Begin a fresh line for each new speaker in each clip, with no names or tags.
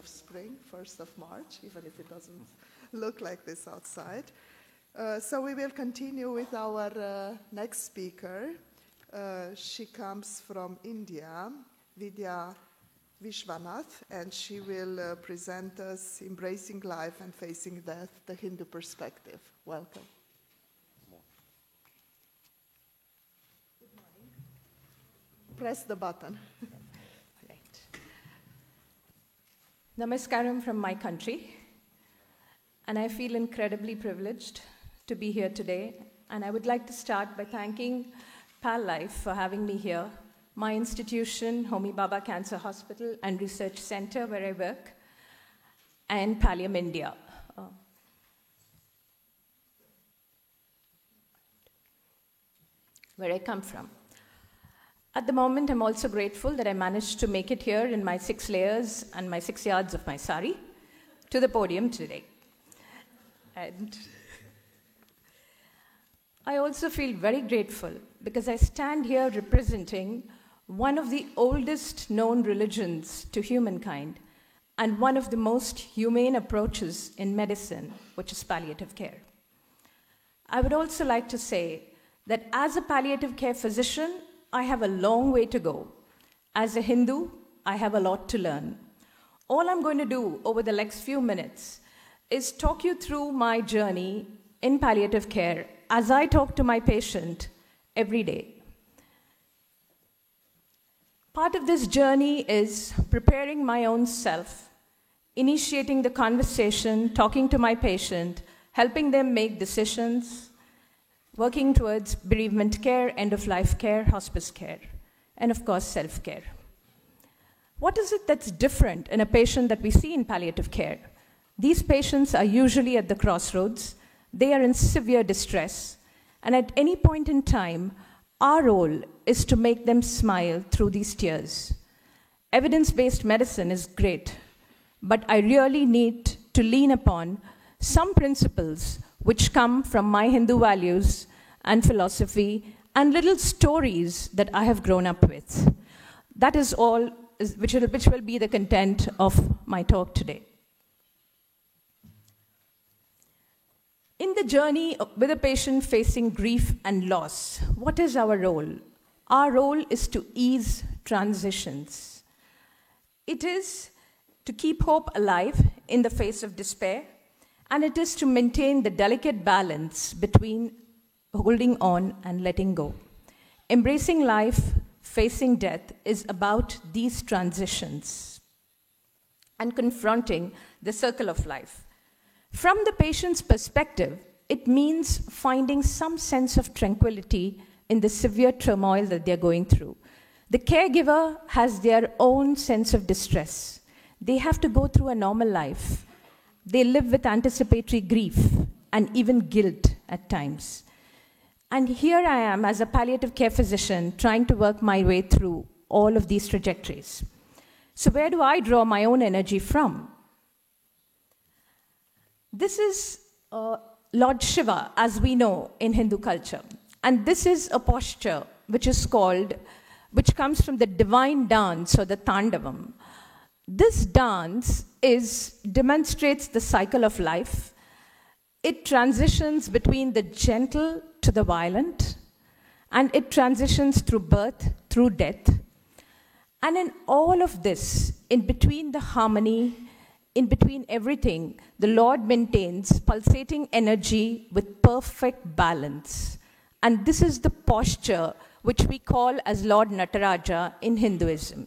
spring, 1st of March, even if it doesn't look like this outside. So we will continue with our next speaker. She comes from India, Vidya Vishwanath, and she will present us Embracing Life and Facing Death, the Hindu Perspective. Welcome. Good morning. Press the button.
Right. Namaskaram from my country, and I feel incredibly privileged to be here today, and I would like to start by thanking PAL Life for having me here, my institution, Homi Bhabha Cancer Hospital and Research Center where I work, and Pallium India. Where I come from. At the moment, I'm also grateful that I managed to make it here in my 6 layers and my 6 yards of my sari to the podium today. And I also feel very grateful because I stand here representing one of the oldest known religions to humankind and one of the most humane approaches in medicine, which is palliative care. I would also like to say that as a palliative care physician, I have a long way to go. As a Hindu, I have a lot to learn. All I'm going to do over the next few minutes is talk you through my journey in palliative care as I talk to my patient every day. Part of this journey is preparing my own self, initiating the conversation, talking to my patient, helping them make decisions, working towards bereavement care, end-of-life care, hospice care, and of course, self-care. What is it that's different in a patient that we see in palliative care? These patients are usually at the crossroads. They are in severe distress, and at any point in time, our role is to make them smile through these tears. Evidence-based medicine is great, but I really need to lean upon some principles which come from my Hindu values and philosophy and little stories that I have grown up with. That is all which will be the content of my talk today. In the journey with a patient facing grief and loss, what is our role? Our role is to ease transitions. It is to keep hope alive in the face of despair, and it is to maintain the delicate balance between holding on and letting go. Embracing life, facing death is about these transitions and confronting the circle of life. From the patient's perspective, it means finding some sense of tranquility in the severe turmoil that they're going through. The caregiver has their own sense of distress. They have to go through a normal life. They live with anticipatory grief and even guilt at times. And here I am as a palliative care physician trying to work my way through all of these trajectories. So where do I draw my own energy from? This is Lord Shiva, as we know in Hindu culture. And this is a posture which comes from the divine dance or the Tandavam. This dance demonstrates the cycle of life. It transitions between the gentle to the violent, and it transitions through birth, through death. And in all of this, in between the harmony, in between everything, the Lord maintains pulsating energy with perfect balance. And this is the posture which we call as Lord Nataraja in Hinduism.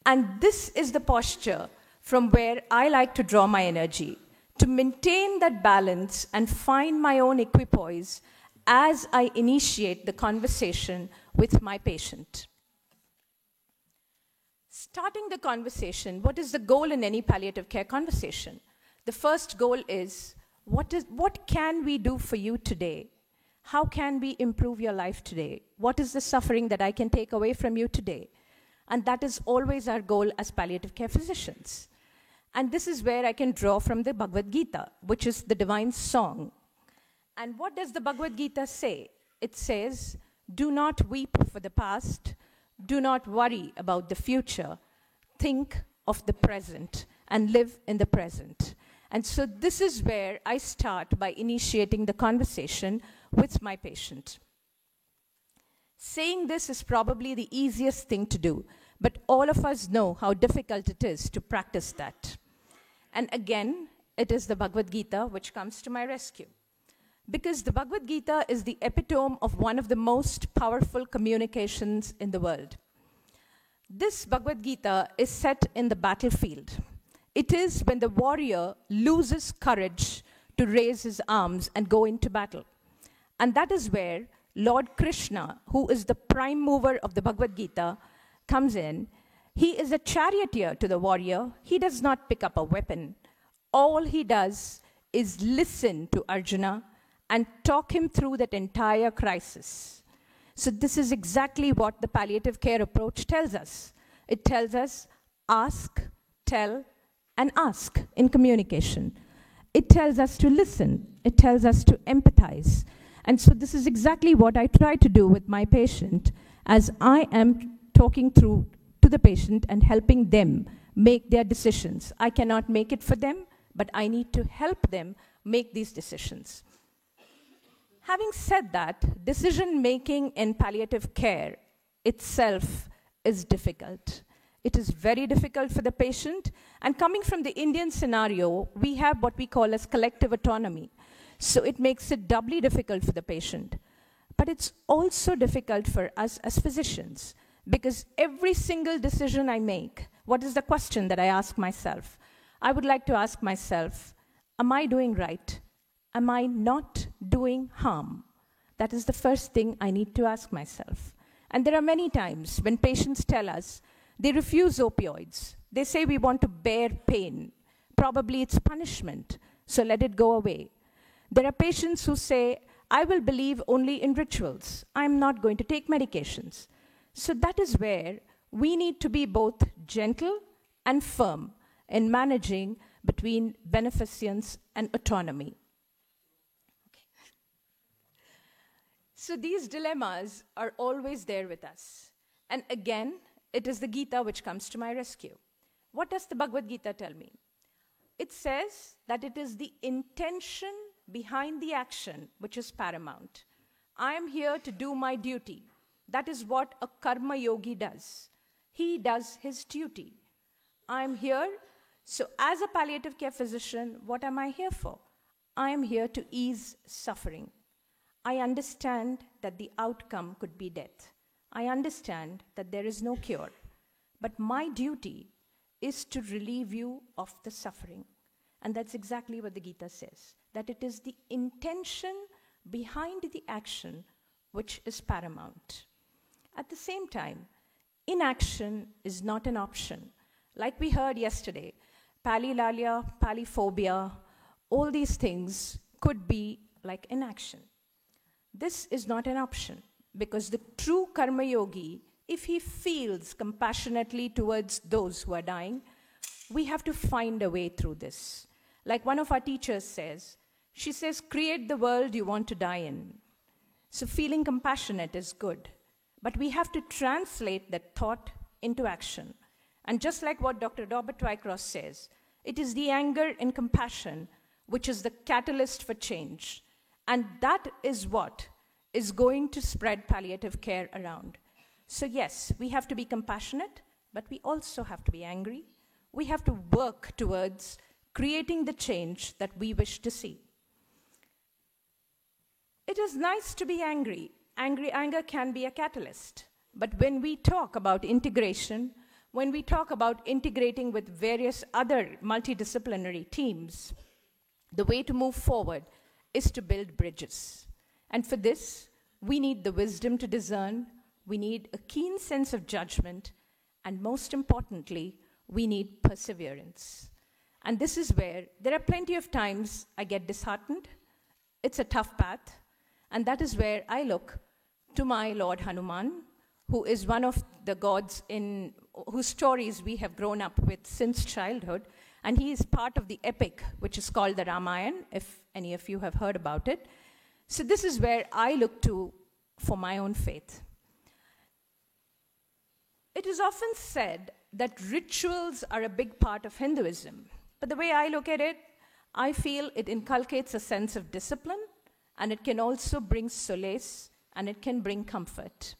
And this is the posture from where I like to draw my energy, to maintain that balance and find my own equipoise as I initiate the conversation with my patient. Starting the conversation, what is the goal in any palliative care conversation? The first goal is, what can we do for you today? How can we improve your life today? What is the suffering that I can take away from you today? And that is always our goal as palliative care physicians. And this is where I can draw from the Bhagavad Gita, which is the divine song. And what does the Bhagavad Gita say? It says, do not weep for the past, do not worry about the future, think of the present and live in the present. And so this is where I start by initiating the conversation with my patient. Saying this is probably the easiest thing to do, but all of us know how difficult it is to practice that. And again, it is the Bhagavad Gita which comes to my rescue. Because the Bhagavad Gita is the epitome of one of the most powerful communications in the world. This Bhagavad Gita is set in the battlefield. It is when the warrior loses courage to raise his arms and go into battle. And that is where Lord Krishna, who is the prime mover of the Bhagavad Gita, comes in. He is a charioteer to the warrior. He does not pick up a weapon. All he does is listen to Arjuna and talk him through that entire crisis. So this is exactly what the palliative care approach tells us. It tells us ask, tell, and ask in communication. It tells us to listen. It tells us to empathize. And so this is exactly what I try to do with my patient as I am talking through to the patient and helping them make their decisions. I cannot make it for them, but I need to help them make these decisions. Having said that, decision-making in palliative care itself is difficult. It is very difficult for the patient. And coming from the Indian scenario, we have what we call as collective autonomy. So it makes it doubly difficult for the patient. But it's also difficult for us as physicians, because every single decision I make, what is the question that I ask myself? I would like to ask myself, am I doing right? Am I not doing harm? That is the first thing I need to ask myself. And there are many times when patients tell us they refuse opioids. They say we want to bear pain. Probably it's punishment, so let it go away. There are patients who say, I will believe only in rituals. I'm not going to take medications. So that is where we need to be both gentle and firm in managing between beneficence and autonomy. So these dilemmas are always there with us. And again, it is the Gita which comes to my rescue. What does the Bhagavad Gita tell me? It says that it is the intention behind the action which is paramount. I am here to do my duty. That is what a karma yogi does. He does his duty. I am here, so as a palliative care physician, what am I here for? I am here to ease suffering. I understand that the outcome could be death. I understand that there is no cure. But my duty is to relieve you of the suffering. And that's exactly what the Gita says, that it is the intention behind the action which is paramount. At the same time, inaction is not an option. Like we heard yesterday, palilalia, paliphobia, all these things could be like inaction. This is not an option, because the true karma yogi, if he feels compassionately towards those who are dying, we have to find a way through this. Like one of our teachers says, she says, create the world you want to die in. So feeling compassionate is good, but we have to translate that thought into action. And just like what Dr. Robert Wycross says, it is the anger and compassion which is the catalyst for change. And that is what is going to spread palliative care around. So yes, we have to be compassionate, but we also have to be angry. We have to work towards creating the change that we wish to see. It is nice to be angry. Anger can be a catalyst. But when we talk about integration, when we talk about integrating with various other multidisciplinary teams, the way to move forward is to build bridges. And for this, we need the wisdom to discern, we need a keen sense of judgment, and most importantly, we need perseverance. And this is where there are plenty of times I get disheartened. It's a tough path. And that is where I look to my Lord Hanuman, who is one of the gods in whose stories we have grown up with since childhood. And he is part of the epic, which is called the Ramayana, if any of you have heard about it. So this is where I look to for my own faith. It is often said that rituals are a big part of Hinduism. But the way I look at it, I feel it inculcates a sense of discipline, and it can also bring solace, and it can bring comfort.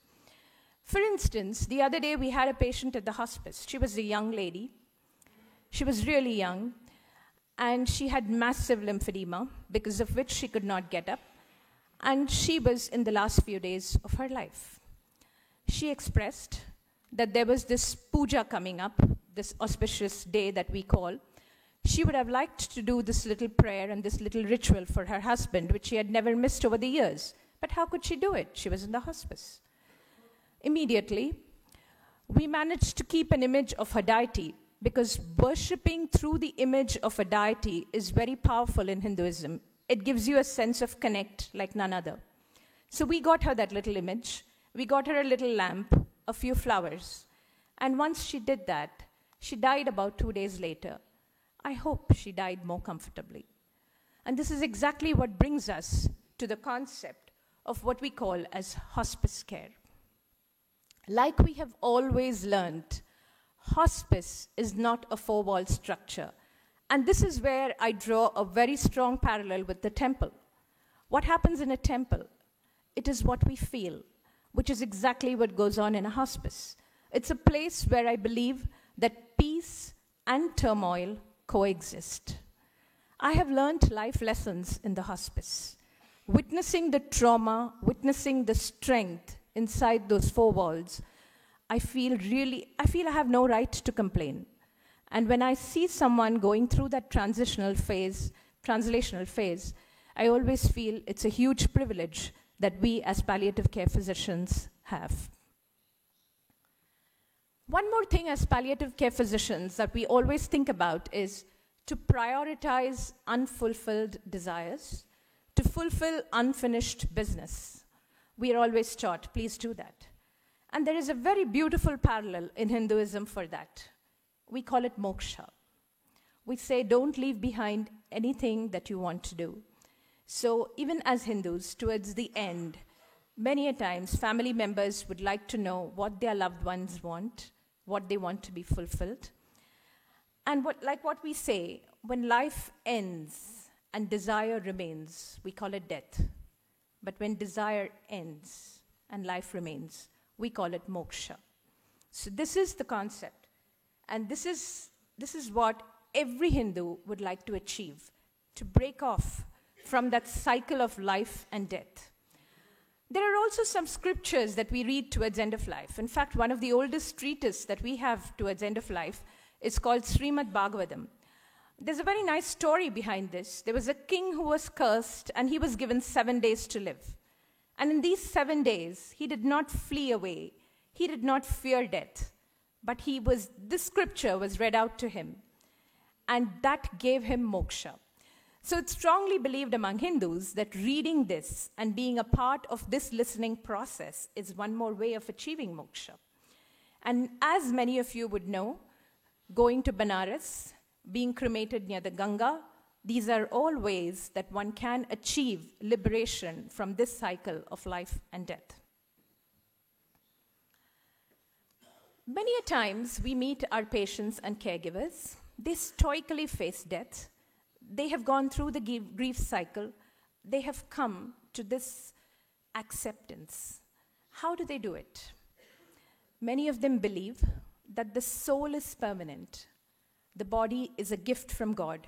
For instance, the other day we had a patient at the hospice. She was a young lady. She was really young, and she had massive lymphedema, because of which she could not get up, and she was in the last few days of her life. She expressed that there was this puja coming up, this auspicious day that we call. She would have liked to do this little prayer and this little ritual for her husband, which she had never missed over the years. But how could she do it? She was in the hospice. Immediately, we managed to keep an image of her deity, because worshipping through the image of a deity is very powerful in Hinduism. It gives you a sense of connect like none other. So we got her that little image. We got her a little lamp, a few flowers. And once she did that, she died about 2 days later. I hope she died more comfortably. And this is exactly what brings us to the concept of what we call as hospice care. Like we have always learned, hospice is not a four-wall structure. And this is where I draw a very strong parallel with the temple. What happens in a temple? It is what we feel, which is exactly what goes on in a hospice. It's a place where I believe that peace and turmoil coexist. I have learned life lessons in the hospice, witnessing the trauma, witnessing the strength inside those four walls. I feel I have no right to complain. And when I see someone going through that translational phase, I always feel it's a huge privilege that we as palliative care physicians have. One more thing as palliative care physicians that we always think about is to prioritize unfulfilled desires, to fulfill unfinished business. We are always taught, please do that. And there is a very beautiful parallel in Hinduism for that. We call it moksha. We say, don't leave behind anything that you want to do. So even as Hindus, towards the end, many a times family members would like to know what their loved ones want, what they want to be fulfilled. And like what we say, when life ends and desire remains, we call it death. But when desire ends and life remains, we call it moksha. So this is the concept. And this is what every Hindu would like to achieve, to break off from that cycle of life and death. There are also some scriptures that we read towards end of life. In fact, one of the oldest treatises that we have towards end of life is called Srimad Bhagavatam. There's a very nice story behind this. There was a king who was cursed, and he was given 7 days to live. And in these 7 days, he did not flee away. He did not fear death. But this scripture was read out to him, and that gave him moksha. So it's strongly believed among Hindus that reading this and being a part of this listening process is one more way of achieving moksha. And as many of you would know, going to Benares, being cremated near the Ganga, these are all ways that one can achieve liberation from this cycle of life and death. Many a times we meet our patients and caregivers. They stoically face death. They have gone through the grief cycle. They have come to this acceptance. How do they do it? Many of them believe that the soul is permanent. The body is a gift from God.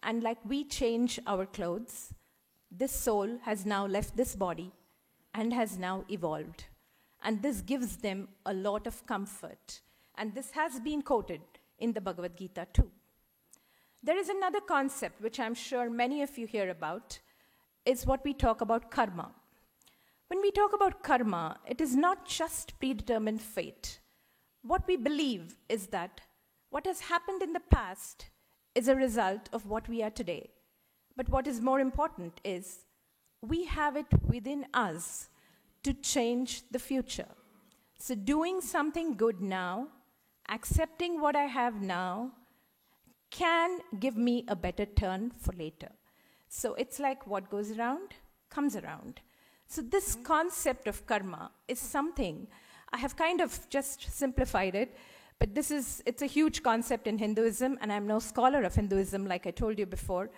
And like we change our clothes, this soul has now left this body and has now evolved. And this gives them a lot of comfort. And this has been quoted in the Bhagavad Gita too. There is another concept which I'm sure many of you hear about, is what we talk about karma. When we talk about karma, it is not just predetermined fate. What we believe is that what has happened in the past is a result of what we are today. But what is more important is we have it within us to change the future. So doing something good now, accepting what I have now, can give me a better turn for later. So it's like what goes around, comes around. So this concept of karma is something, I have kind of just simplified it, But it's a huge concept in Hinduism, and I'm no scholar of Hinduism, like I told you before.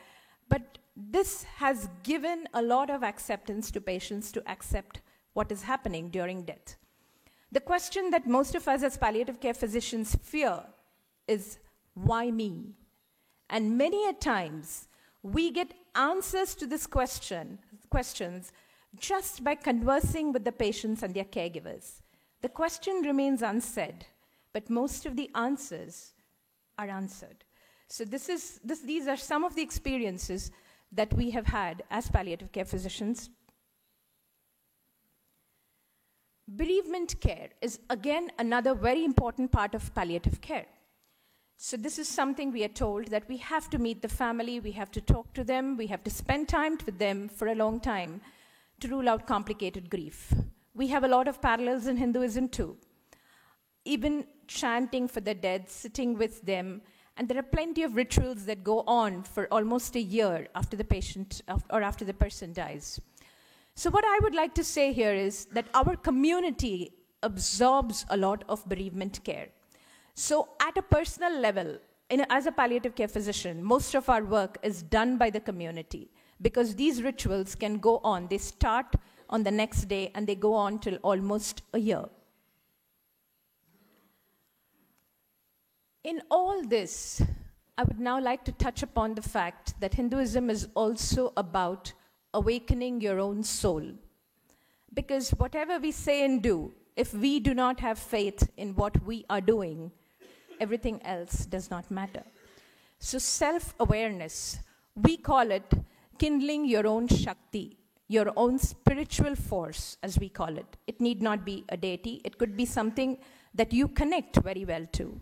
But this has given a lot of acceptance to patients to accept what is happening during death. The question that most of us as palliative care physicians fear is, why me? And many a times, we get answers to this questions just by conversing with the patients and their caregivers. The question remains unsaid, but most of the answers are answered. So these are some of the experiences that we have had as palliative care physicians. Bereavement care is, again, another very important part of palliative care. So this is something we are told that we have to meet the family, we have to talk to them, we have to spend time with them for a long time to rule out complicated grief. We have a lot of parallels in Hinduism too. Even chanting for the dead, sitting with them, and there are plenty of rituals that go on for almost a year after the patient or after the person dies. So what I would like to say here is that our community absorbs a lot of bereavement care. So at a personal level, as a palliative care physician, most of our work is done by the community because these rituals can go on. They start on the next day and they go on till almost a year. In all this, I would now like to touch upon the fact that Hinduism is also about awakening your own soul. Because whatever we say and do, if we do not have faith in what we are doing, everything else does not matter. So self-awareness, we call it kindling your own Shakti, your own spiritual force, as we call it. It need not be a deity. It could be something that you connect very well to.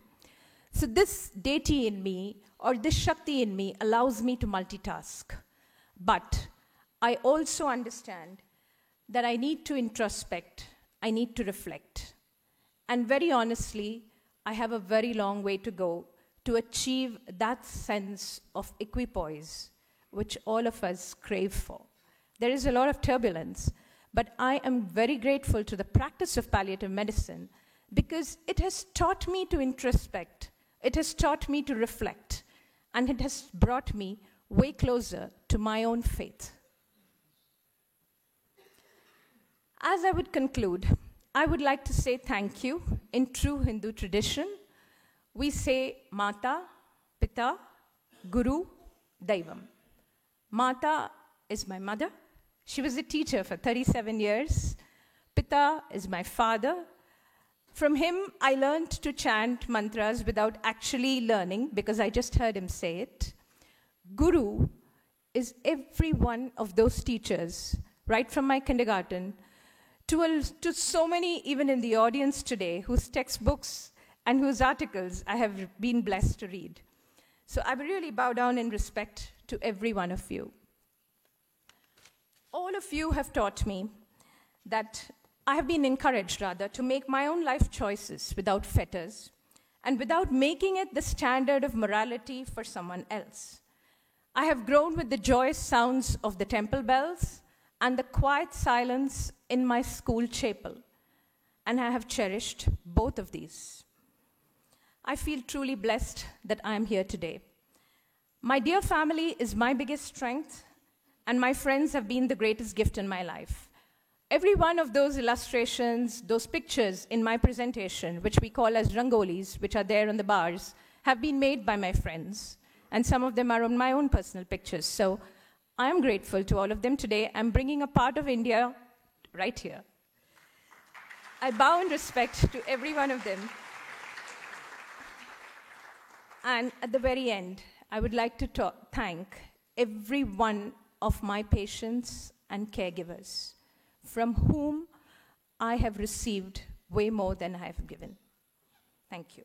So this deity in me, or this Shakti in me, allows me to multitask. But I also understand that I need to introspect, I need to reflect. And very honestly, I have a very long way to go to achieve that sense of equipoise, which all of us crave for. There is a lot of turbulence, but I am very grateful to the practice of palliative medicine because it has taught me to introspect, it has taught me to reflect, and it has brought me way closer to my own faith. As I would conclude, I would like to say thank you. In true Hindu tradition, we say Mata, Pita, Guru, Daivam. Mata is my mother. She was a teacher for 37 years. Pita is my father. From him, I learned to chant mantras without actually learning because I just heard him say it. Guru is every one of those teachers, right from my kindergarten, to so many, even in the audience today, whose textbooks and whose articles I have been blessed to read. So I really bow down in respect to every one of you. All of you have taught me that I have been encouraged, rather, to make my own life choices without fetters and without making it the standard of morality for someone else. I have grown with the joyous sounds of the temple bells and the quiet silence in my school chapel, and I have cherished both of these. I feel truly blessed that I am here today. My dear family is my biggest strength, and my friends have been the greatest gift in my life. Every one of those illustrations, those pictures in my presentation, which we call as rangolis, which are there on the bars, have been made by my friends, and some of them are on my own personal pictures. So I'm grateful to all of them today. I'm bringing a part of India right here. I bow in respect to every one of them. And at the very end, I would like to thank every one of my patients and caregivers, from whom I have received way more than I have given. Thank you.